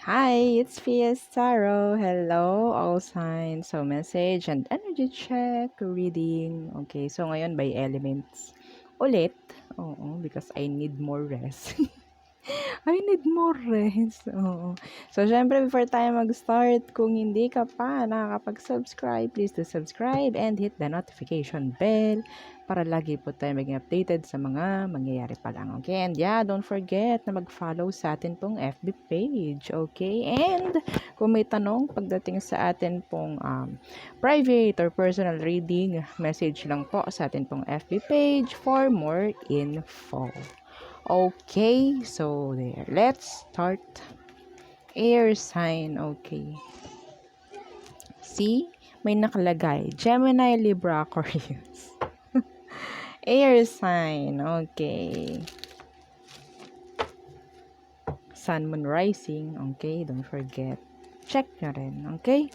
Hi, it's PS Tarot. Hello, all signs. So, message and energy check reading. Okay, so ngayon by elements. Ulit. Oo, because I need more rest. I need more rest. Oo. So, syempre, before tayo mag-start, kung hindi ka pa nakakapag-subscribe, please do subscribe and hit the notification bell para lagi po tayo maging updated sa mga mangyayari pa lang. Okay? And yeah, don't forget na mag-follow sa atin pong FB page. Okay? And kung may tanong pagdating sa atin pong private or personal reading, message lang po sa atin pong FB page for more info. Okay, so there. Let's start. Air sign, okay. See? May nakalagay. Gemini, Libra, Aquarius. Air sign, okay. Sun, Moon, Rising, okay. Don't forget. Check nyo rin, okay?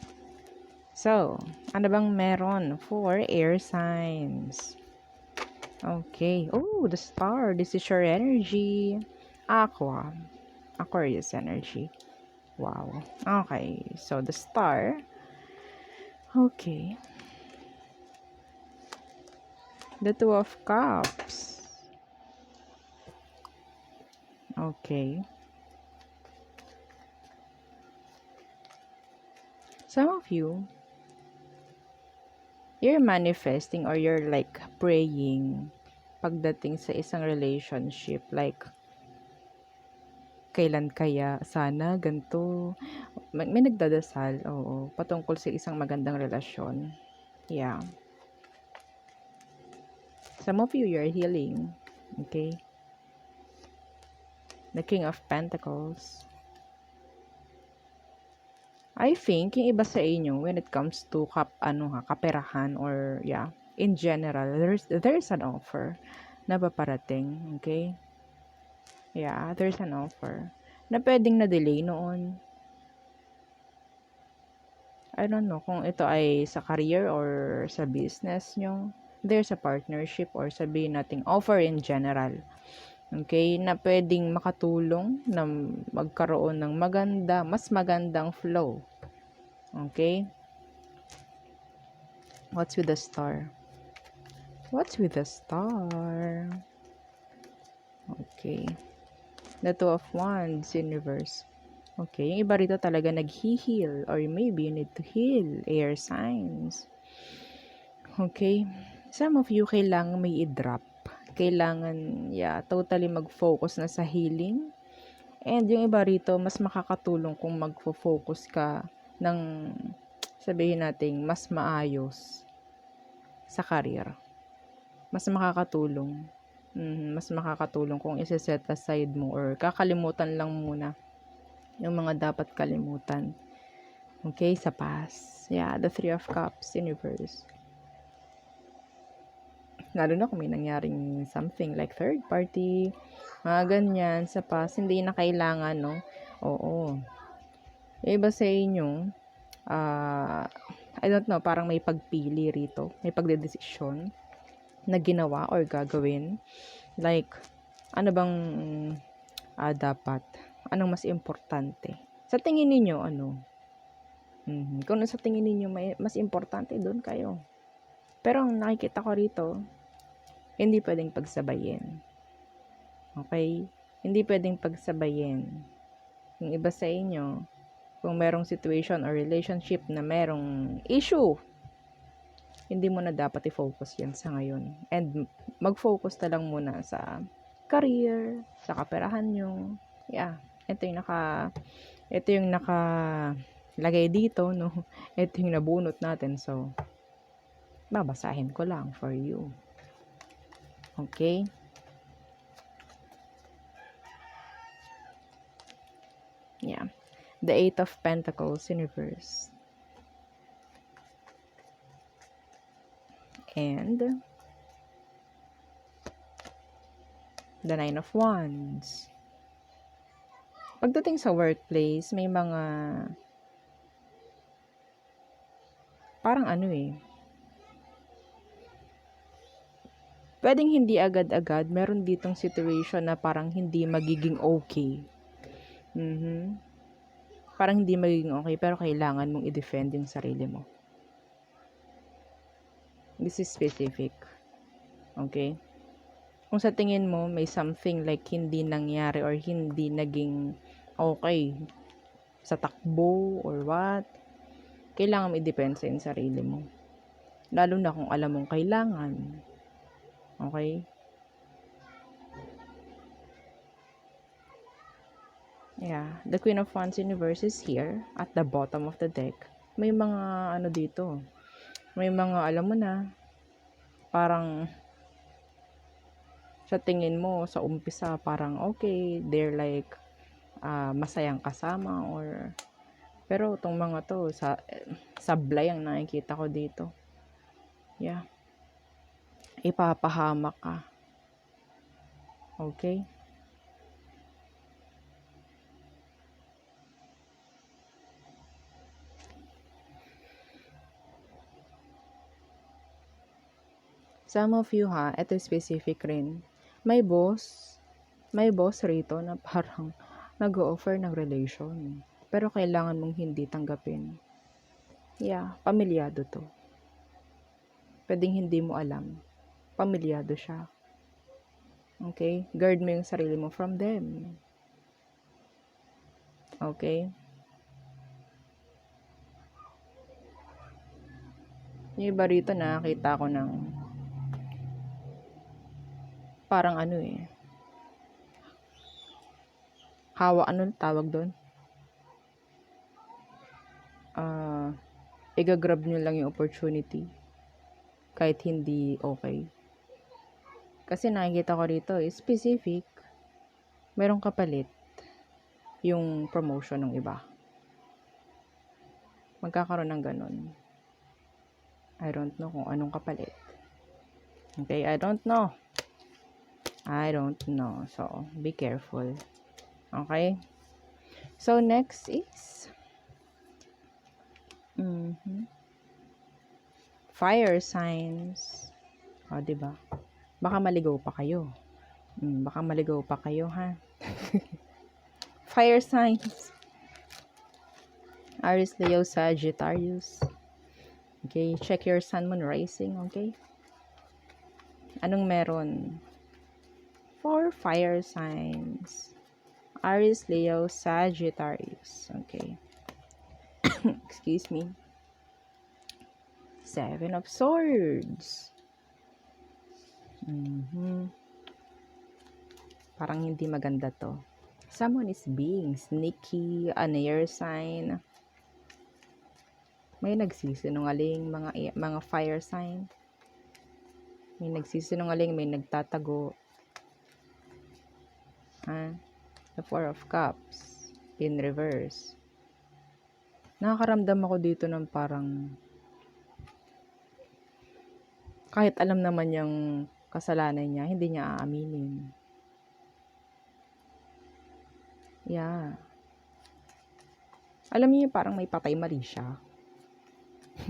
So, ano bang meron for air signs? Okay. Oh, the star. This is your energy. Aquarius energy. Wow. Okay. So, the star. Okay. The Two of Cups. Okay. Some of you, you're manifesting or you're like praying pagdating sa isang relationship. Like, kailan kaya sana ganito. May nagdadasal, oo, patungkol sa isang magandang relasyon. Yeah. Some of you, you're healing. Okay. The King of Pentacles. I think, yung iba sa inyo, when it comes to kaperahan or, yeah, in general, there's an offer na paparating, okay? Yeah, there's an offer na pwedeng na-delay noon. I don't know kung ito ay sa career or sa business nyo. There's a partnership or sabihin nating offer in general. Okay? Na pwedeng makatulong na magkaroon ng mas magandang flow. Okay? What's with the star? What's with the star? Okay. The Two of Wands, Universe. Okay, yung iba rito talaga nag-heal or maybe you need to heal air signs. Okay. Some of you kailangan may i-drop. Kailangan, totally mag-focus na sa healing. And yung iba rito, mas makakatulong kung mag-focus ka ng, sabihin natin, mas maayos sa career. Mas makakatulong. Mas makakatulong kung isa-set aside mo or kakalimutan lang muna yung mga dapat kalimutan. Okay, sa past. Yeah, the Three of Cups, Universe. Lalo na kung may nangyaring something like third party, mga ganyan, sa past, hindi na kailangan, no? Oo. Yung iba sa inyo, I don't know, parang may pagpili rito, may pagdedesisyon na ginawa or gagawin. Like, ano bang dapat? Anong mas importante? Sa tingin ninyo, ano? Kung sa tingin ninyo mas importante, doon kayo. Pero ang nakikita ko rito, hindi pwedeng pagsabayin. Okay? Hindi pwedeng pagsabayin. Yung iba sa inyo, kung merong situation or relationship na merong issue, hindi mo na dapat i-focus yan sa ngayon. And mag-focus na lang muna sa career, sa kaperahan nyo. Yeah, ito yung nakalagay dito, no? Ito yung nabunot natin. So, babasahin ko lang for you. Okay? Yeah. The Eight of Pentacles, Universe. And the Nine of Wands. Pagdating sa workplace, may mga parang pwedeng hindi agad-agad, meron ditong situation na parang hindi magiging okay. parang hindi magiging okay, pero kailangan mong i-defend yung sarili mo. This is specific. Okay? Kung sa tingin mo may something like hindi nangyari or hindi naging okay sa takbo or what, kailangan mo i-depensa yung sarili mo. Lalo na kung alam mong kailangan. Okay? Yeah. The Queen of Wands Universe is here at the bottom of the deck. May mga ano dito. May mga alam mo na, parang sa tingin mo sa umpisa parang okay, they're like masayang kasama or pero itong mga to sablay ang nakikita ko dito. Yeah. Ipapahamak ka. Okay? Some of you ito specific rin. May boss rito na parang nag-o-offer ng relation. Pero kailangan mong hindi tanggapin. Yeah, pamilyado to. Pwedeng hindi mo alam. Pamilyado siya. Okay? Guard mo yung sarili mo from them. Okay? Yung iba rito nakakita ko ng parang tawag doon? Igagrab nyo lang yung opportunity kahit hindi okay. Kasi nakikita ko rito, specific, merong kapalit yung promotion ng iba. Magkakaroon ng ganun. I don't know kung anong kapalit. Okay, I don't know. So, be careful. Okay? So, next is fire signs. O, diba? Baka maligaw pa kayo. Ha? Fire signs. Aries, Leo, Sagittarius. Okay, check your sun, moon, rising. Okay? Anong meron? 4 fire signs. Aries, Leo, Sagittarius. Okay. Excuse me. 7 of Swords. Parang hindi maganda to. Someone is being sneaky, an air sign. May nagsisinungaling, mga fire sign. May nagsisinungaling, may nagtatago. The 4 of Cups in reverse. Nakakaramdam ako dito ng parang kahit alam naman yung kasalanan niya, hindi niya aaminin. Yeah. Alam niyo parang may patay mali siya.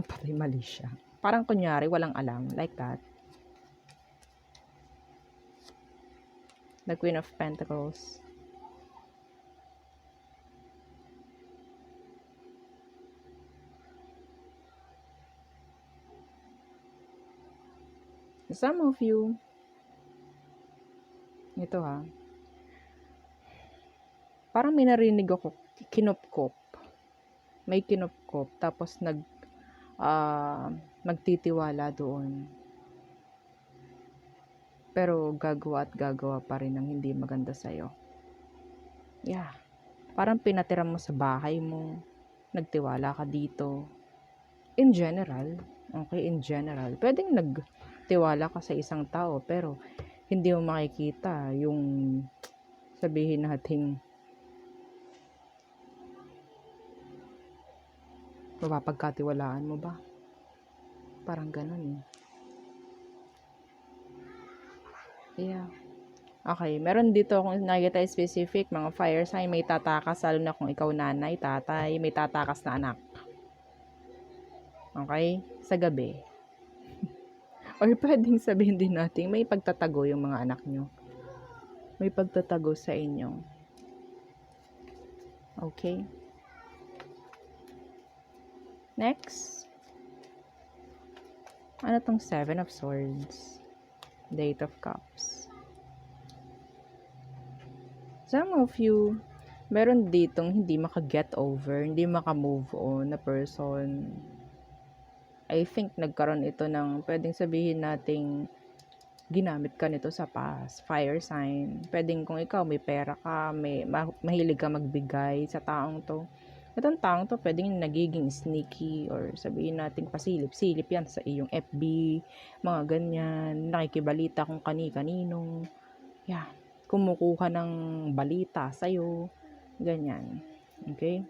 Patay mali siya. Parang kunyari walang alam, like that. The Queen of Pentacles. Some of you, ito parang may narinig ako, kinupkop. May kinupkop, tapos magtitiwala doon. Pero gagawa pa rin ng hindi maganda sa'yo. Yeah. Parang pinatira mo sa bahay mo, nagtiwala ka dito. In general, okay, in general. Pwedeng nagtiwala ka sa isang tao, pero hindi mo makikita yung sabihin nating mapapagkatiwalaan mo ba? Parang ganun. Yeah. Okay, meron dito kung nakikita specific, mga fire sign, may tatakas, lalo na kung ikaw nanay, tatay, may tatakas na anak. Okay? Sa gabi. Or pwedeng sabihin din natin, may pagtatago yung mga anak nyo. May pagtatago sa inyo. Okay? Next. Ano tong Seven of Swords? Eight of Cups. Some of you, meron ditong hindi maka-get over, hindi maka-move on na person. I think nagkaroon ito ng, pwedeng sabihin nating, ginamit ka nito sa past. Fire sign. Pwedeng kung ikaw may pera ka, mahilig ka magbigay sa taong to. Itong taong to, pwedeng nagiging sneaky or sabihin natin pasilip-silip yan sa iyong FB, mga ganyan, nakikibalita kung kani-kanino. Yeah, kumukuha ng balita sa'yo, ganyan. Okay?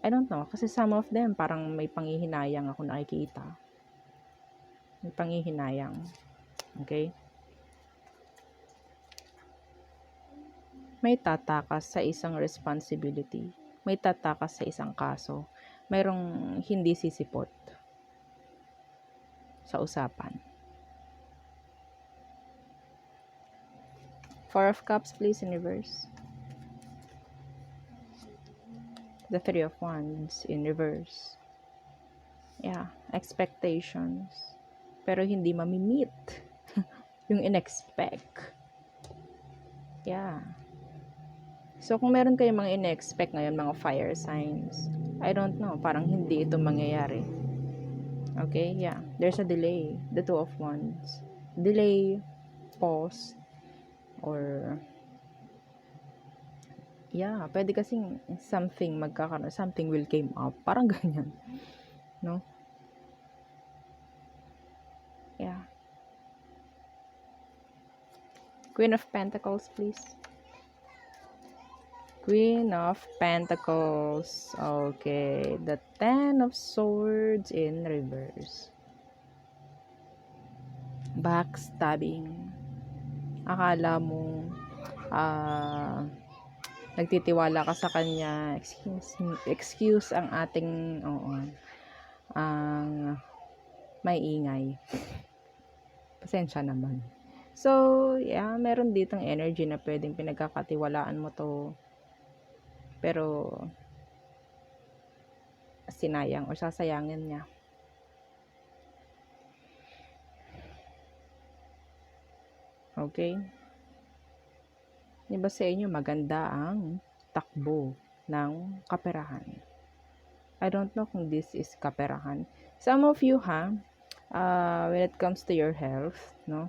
I don't know, kasi some of them, parang may panghihinayang ako nakikita. May panghihinayang. Okay? May tatakas sa isang responsibility. May tatakas sa isang kaso. Mayroong hindi sisipot sa usapan. Four of Cups, please, in reverse. The Three of Wands in reverse. Yeah, expectations. Pero hindi mamimit. Yung in-expect. Yeah. So, kung meron kayong mga in-expect ngayon, mga fire signs, I don't know, parang hindi ito mangyayari. Okay, yeah. There's a delay. The Two of Wands. Delay, pause, or yeah, pwede kasing something magkakaroon, something will came up. Parang ganyan. No? Yeah. Queen of Pentacles, please. Queen of Pentacles. Okay. The Ten of Swords in reverse. Backstabbing. Akala mo nagtitiwala ka sa kanya. Excuse ang ating ang may ingay. Pasensya naman. So, yeah, meron ditong energy na pwedeng pinagkakatiwalaan mo to. Pero sinayang o sasayangin niya. Okay? Diba sa inyo maganda ang takbo ng kaperahan? I don't know kung this is kaperahan. Some of you when it comes to your health, no?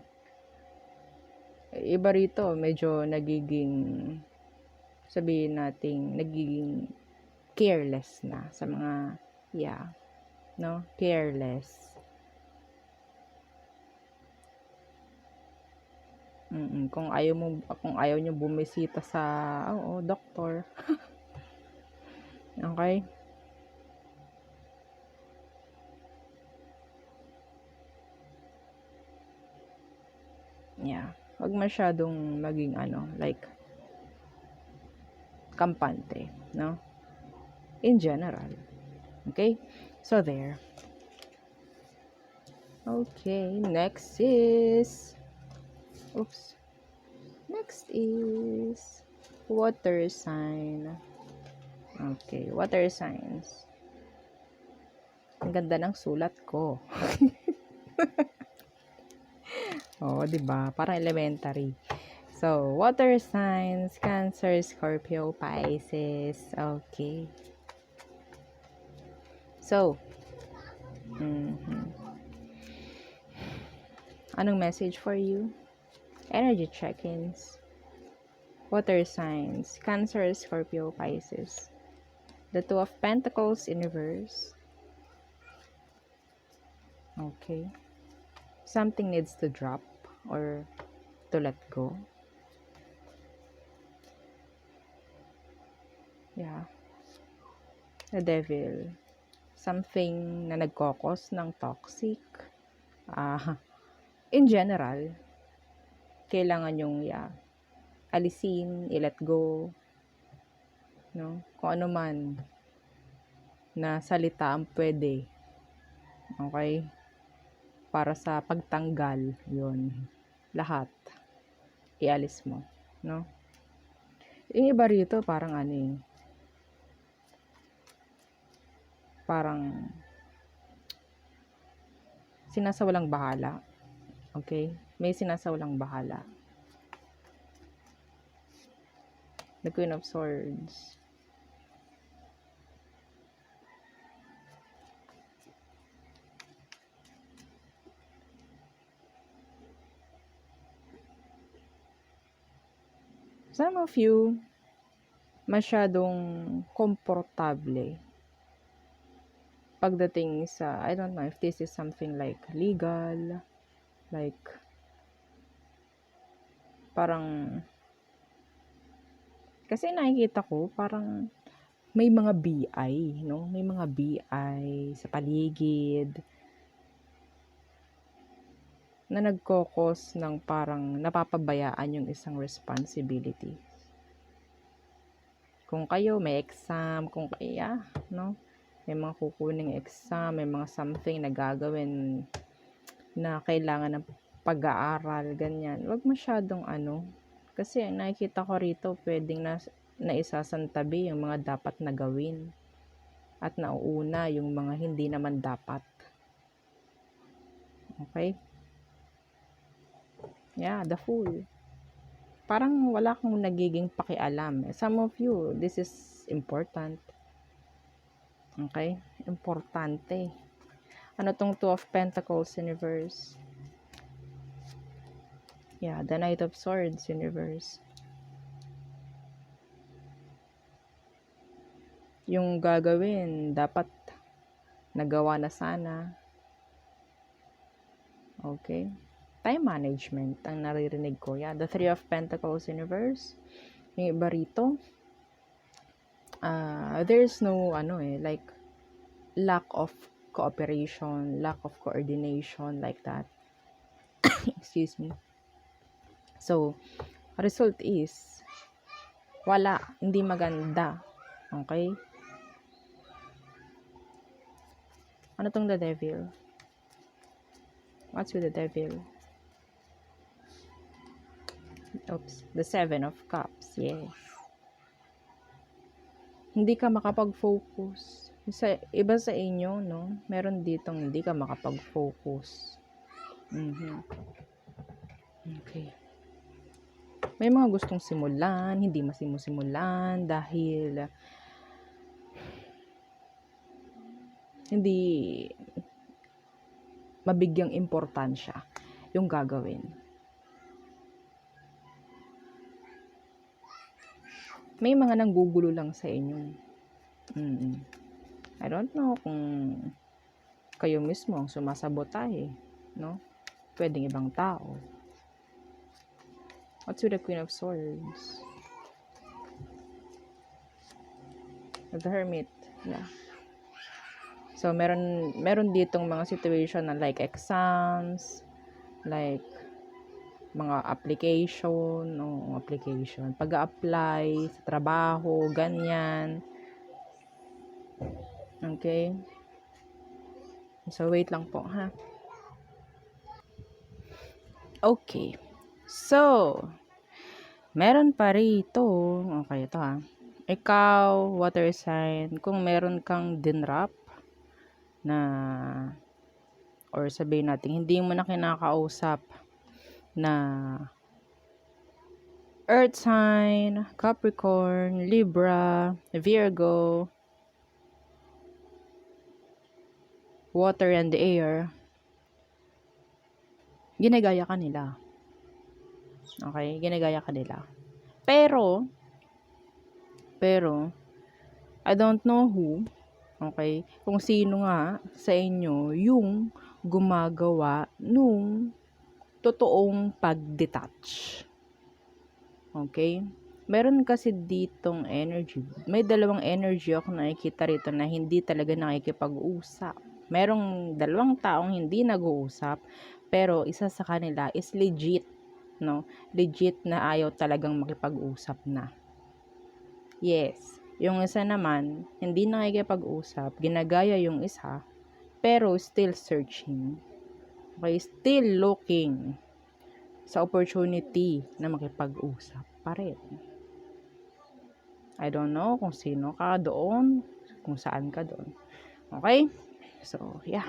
Iba rito, medyo nagiging, sabihin nating, nagiging careless na sa mga, yeah, no? Careless. Kung ayaw nyo bumisita sa doktor. Okay? Yeah. Wag masyadong maging like kampante, no? In general. Okay? So there. Okay, next is water sign. Okay, water signs. Ang ganda ng sulat ko. Oh, 'di ba? Parang elementary. So, water signs, Cancer, Scorpio, Pisces. Okay. So, anong message for you? Energy check-ins. Water signs, Cancer, Scorpio, Pisces. The Two of Pentacles in reverse. Okay. Something needs to drop or to let go. Yeah. The Devil. Something na nagkokos ng toxic. In general, kailangan yung alisin, i-let go. No? Kung ano man na salita ang pwede. Okay? Para sa pagtanggal, yun. Lahat. Ialis mo. No? Yung iba rito, parang parang sinasawalang bahala. Okay? May sinasawalang bahala. The Queen of Swords. Some of you, masyadong komportable pagdating sa, I don't know if this is something like legal, like, parang, kasi nakikita ko, parang, may mga BI, no? May mga BI sa paligid, na nagkokos ng parang napapabayaan yung isang responsibility. Kung kayo may exam, kung kaya, no? May mga kukuning exam, may mga something na gagawin na kailangan ng pag-aaral, ganyan. Huwag masyadong kasi nakikita ko rito, pwedeng naisasantabi yung mga dapat na gawin at nauuna yung mga hindi naman dapat. Okay? Yeah, the Fool. Parang wala kang nagiging pakialam. Some of you, this is important. Okay? Importante. Ano tong Two of Pentacles, Universe? Yeah, the Knight of Swords, Universe. Yung gagawin, dapat nagawa na sana. Okay? Time management ang naririnig ko. Yeah, the Three of Pentacles, Universe. Yung iba rito, there's no, like, lack of cooperation, lack of coordination, like that. Excuse me. So, result is, wala, hindi maganda. Okay? Ano tong the Devil? What's with the Devil? Oops, the Seven of Cups, yes. Hindi ka makapag-focus. Iba sa inyo, no? Meron ditong hindi ka makapag-focus. Okay. May mga gustong simulan, hindi masimulan dahil hindi mabigyang importansya yung gagawin. May mga nanggugulo lang sa inyo. I don't know kung kayo mismo ang sumasabotahe, no? Pwedeng ibang tao. What's with the Queen of Swords? The Hermit. Yeah. So, meron ditong mga situation na like exams, like mga application, pag-a-apply sa trabaho, ganyan. Okay? So, wait lang po, ha? Okay. So, meron pa rito. Okay, ito ha. Ikaw, water sign, kung meron kang dinrap na, or sabihin natin, hindi mo na kinakausap na Earth sign, Capricorn, Libra, Virgo, water and air, ginagaya ka nila. Okay? Ginagaya ka nila. Pero, I don't know who, okay, kung sino nga sa inyo yung gumagawa nung totoong pag-detach. Okay? Meron kasi ditong energy. May dalawang energy ako nakikita rito na hindi talaga nakikipag-usap. Merong dalawang taong hindi nag-uusap, pero isa sa kanila is legit, no? Legit na ayaw talagang makipag-usap na. Yes. Yung isa naman, hindi nakikipag-usap, ginagaya yung isa, pero still searching. Okay? Still looking sa opportunity na makipag-usap pa rin. I don't know kung sino ka doon, kung saan ka doon. Okay? So, yeah.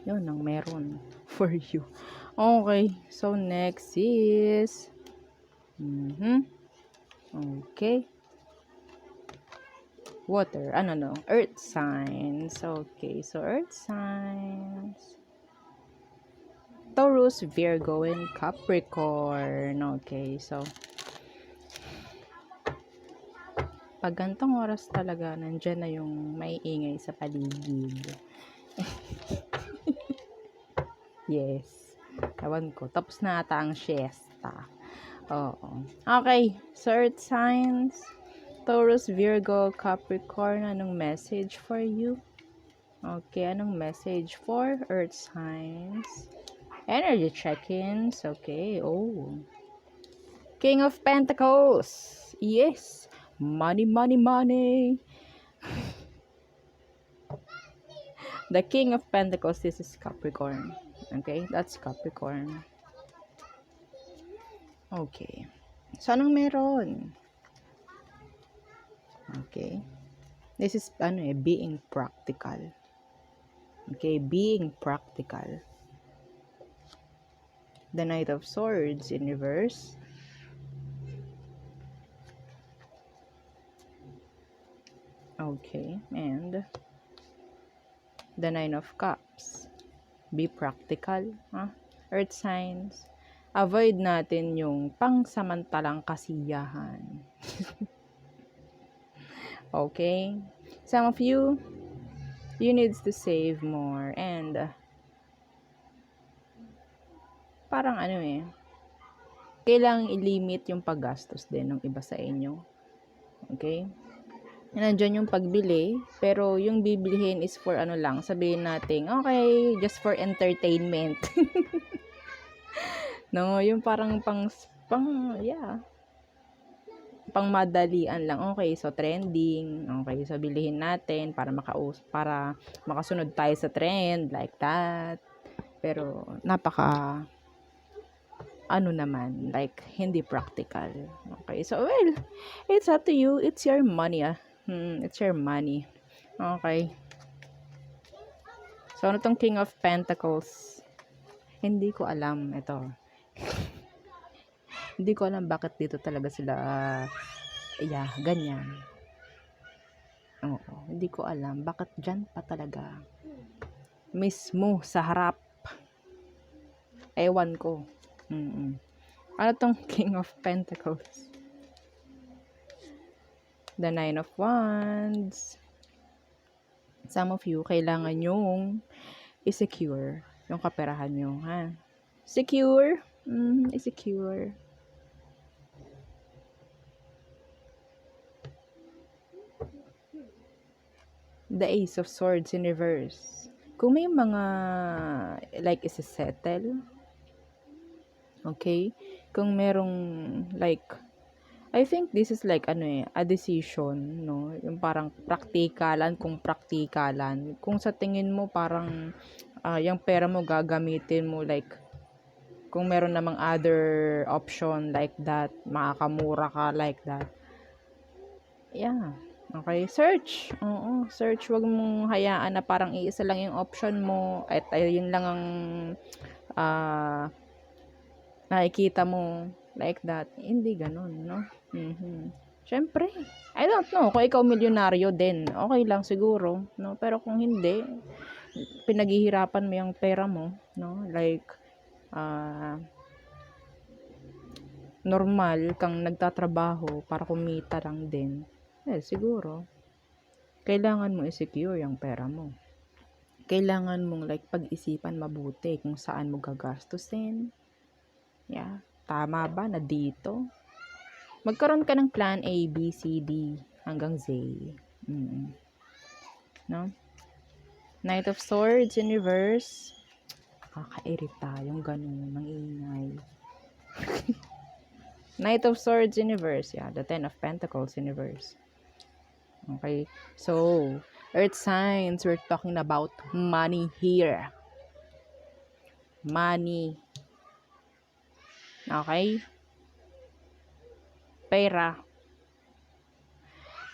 Yun ang meron for you. Okay, so next is okay, water, no, earth signs. Okay, so earth signs, Taurus, Virgo, and Capricorn. Okay, so pag gantong oras talaga, nandyan na yung may ingay sa paligid. Yes. Ewan ko. Tapos na ata ang siesta. Oo. Okay. So, earth signs, Taurus, Virgo, Capricorn. Anong message for you? Okay. Anong message for earth signs? Energy check-ins. Okay. Oh. King of Pentacles. Yes. Money, money, money. The King of Pentacles, this is Capricorn. Okay, that's Capricorn. Okay. So, anong meron? Okay. This is, being practical. Okay, being practical. The Knight of Swords in reverse. Okay, and the Nine of Cups. Be practical. Earth signs. Avoid natin yung pangsamantalang kasiyahan. Okay? Some of you needs to save more and parang kailangang i-limit yung paggastos din ng iba sa inyo. Okay? Nandiyan yung pagbili, pero yung bibilihin is for lang, sabihin natin, okay, just for entertainment. No, yung parang pang madalian lang. Okay, so trending. Okay, so bilihin natin para makasunod tayo sa trend, like that. Pero naman, like, hindi practical. Okay, so, well, it's up to you. It's your money, It's your money. Okay. So, ano tong King of Pentacles? Hindi ko alam. Ito. Hindi ko alam bakit dito talaga sila, ganyan. Oo. Hindi ko alam. Bakit dyan pa talaga? Mismo sa harap. Ewan ko. Ano tong King of Pentacles? The Nine of Wands. Some of you, kailangan yung i-secure yung kaperahan nyo, ha? Secure? I-secure. The Ace of Swords in reverse. Kung may mga, like, isa-settle, okay? Kung merong, like, I think this is like, a decision, no? Yung parang praktikalan, kung sa tingin mo parang, yung pera mo gagamitin mo, like, kung meron namang other option like that, makakamura ka like that. Yeah. Okay, search. Oo, search. Wag mong hayaan na parang iisa lang yung option mo at ayun lang ang nakikita mo like that. Hindi ganun, no? Syempre, I don't know, kung ikaw milyonaryo din, okay lang siguro, no? Pero kung hindi, pinaghihirapan mo yung pera mo, no? Like, normal kang nagtatrabaho para kumita lang din. Siguro, kailangan mo i-secure yung pera mo. Kailangan mong like pag-isipan mabuti kung saan mo gagastusin. Yeah, tama ba na dito? Magkaroon ka ng plan A, B, C, D hanggang Z. No? Knight of Swords in reverse. Kakairita yung ganun, ng ingay. Knight of Swords in reverse. Yeah, the Ten of Pentacles in reverse. Okay, so earth signs, we're talking about money here. Money. Okay? Pera.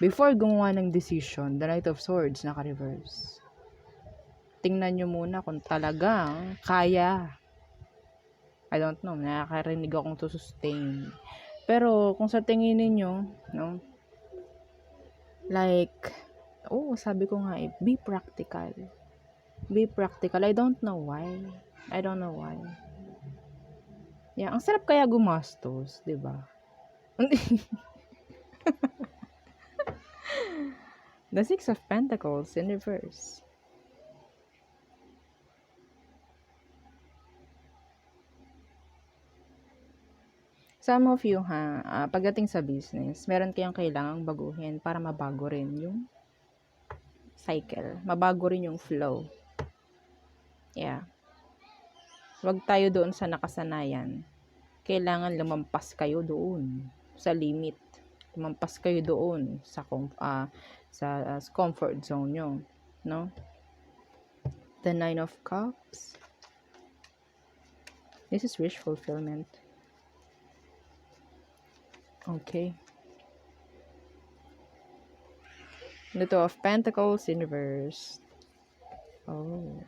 Before gumawa ng decision, the Knight of Swords naka-reverse. tingnan nyo muna kung talagang kaya. I don't know, nakakarinig akong to sustain. Pero kung sa tingin ninyo, no, like, sabi ko nga be practical. Be practical. I don't know why. Yeah, ang sarap kaya gumastos, 'di ba? The Six of Pentacles in reverse. Some of you pagdating sa business, meron kayong kailangang baguhin para mabago rin yung cycle. Mabago rin yung flow. Yeah. Huwag tayo doon sa nakasanayan. Kailangan lumampas kayo doon sa limit. Lumampas kayo doon sa comfort zone nyo, no? The Nine of Cups. This is wish fulfillment. Okay. The Two of Pentacles in reverse. Oh.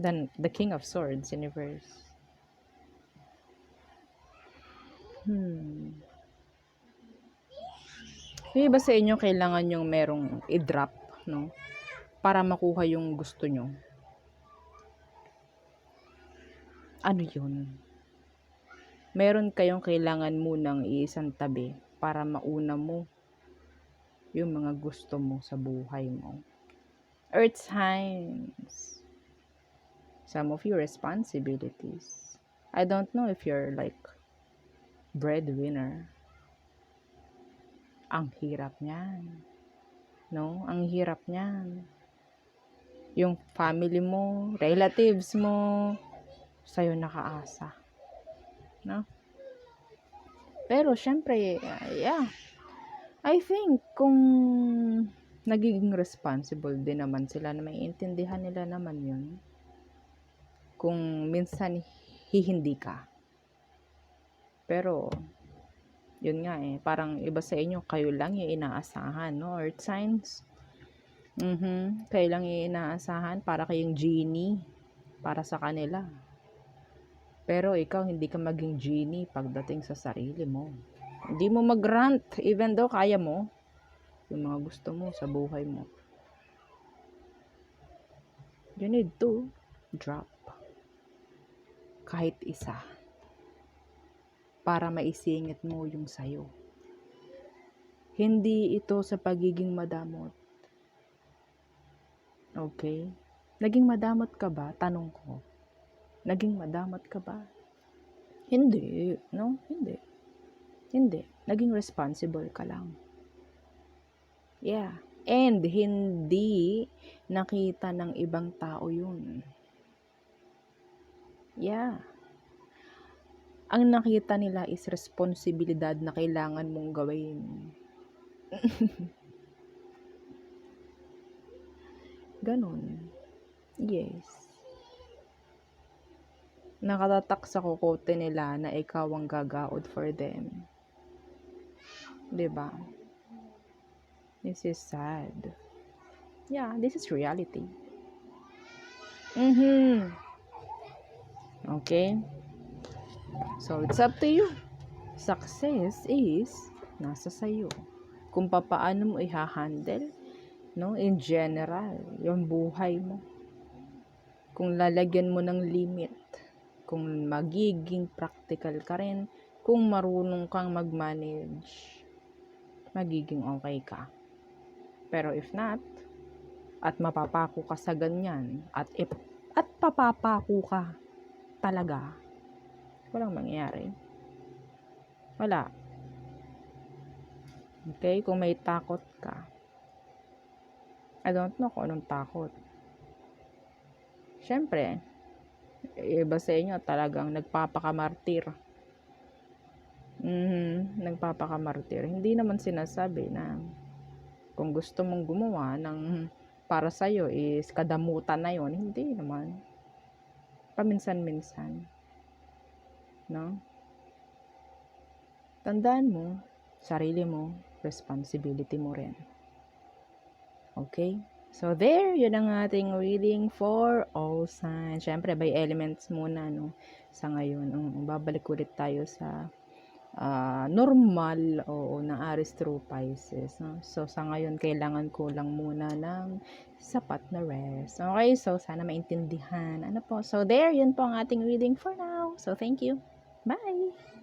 Then the King of Swords in reverse. Yung iba sa inyo kailangan yung merong i-drop, no? Para makuha yung gusto nyo. Ano yun? Meron kayong kailangan munang iisang tabi para mauna mo yung mga gusto mo sa buhay mo. Earth signs. Some of you responsibilities. I don't know if you're like breadwinner. Ang hirap niyan. No? Ang hirap niyan. Yung family mo, relatives mo, sa'yo nakaasa. No? Pero, syempre, yeah. I think, kung nagiging responsible din naman sila na maiintindihan nila naman yun. Kung minsan, hihindi ka. Pero, yun nga parang iba sa inyo, kayo lang yung inaasahan, no? Earth signs. Kayo lang yung inaasahan para kayong genie para sa kanila. Pero ikaw, hindi ka maging genie pagdating sa sarili mo. Hindi mo mag-grant, even though kaya mo yung mga gusto mo sa buhay mo. You need to drop kahit isa para maisingit mo yung sayo. Hindi ito sa pagiging madamot. Okay? Naging madamot ka ba? Tanong ko. Naging madamot ka ba? Hindi. No? Hindi. Naging responsible ka lang. Yeah. And hindi nakita ng ibang tao yun. Yeah. Ang nakita nila is responsibilidad na kailangan mong gawin. Ganon. Yes. Nakatatak sa kukote nila na ikaw ang gagaod for them. Diba? This is sad. Yeah, this is reality. Okay? So, it's up to you. Success is nasa sayo. Kung paano mo i-handle, no? In general, yung buhay mo. Kung lalagyan mo ng limit, kung magiging practical ka rin, kung marunong kang mag-manage, magiging okay ka. Pero if not, at mapapako ka sa ganyan, at papapako ka talaga, walang mangyayari. Wala. Okay? Kung may takot ka, I don't know kung anong takot. Siyempre, iba sa inyo talagang nagpapakamartir. Nagpapakamartir. Hindi naman sinasabi na kung gusto mong gumawa ng para sa'yo is kadamutan na yon. Hindi naman. Paminsan-minsan. No? Tandaan mo, sarili mo, responsibility mo rin. Okay? So, there, yun ang ating reading for all signs. Siyempre, by elements muna, no? Sa ngayon, babalik ulit tayo sa normal, ng Aries through Pisces, no? So, sa ngayon, kailangan ko lang muna ng sapat na rest. Okay? So, sana maintindihan. So, there, yun po ang ating reading for now. So, thank you. Bye!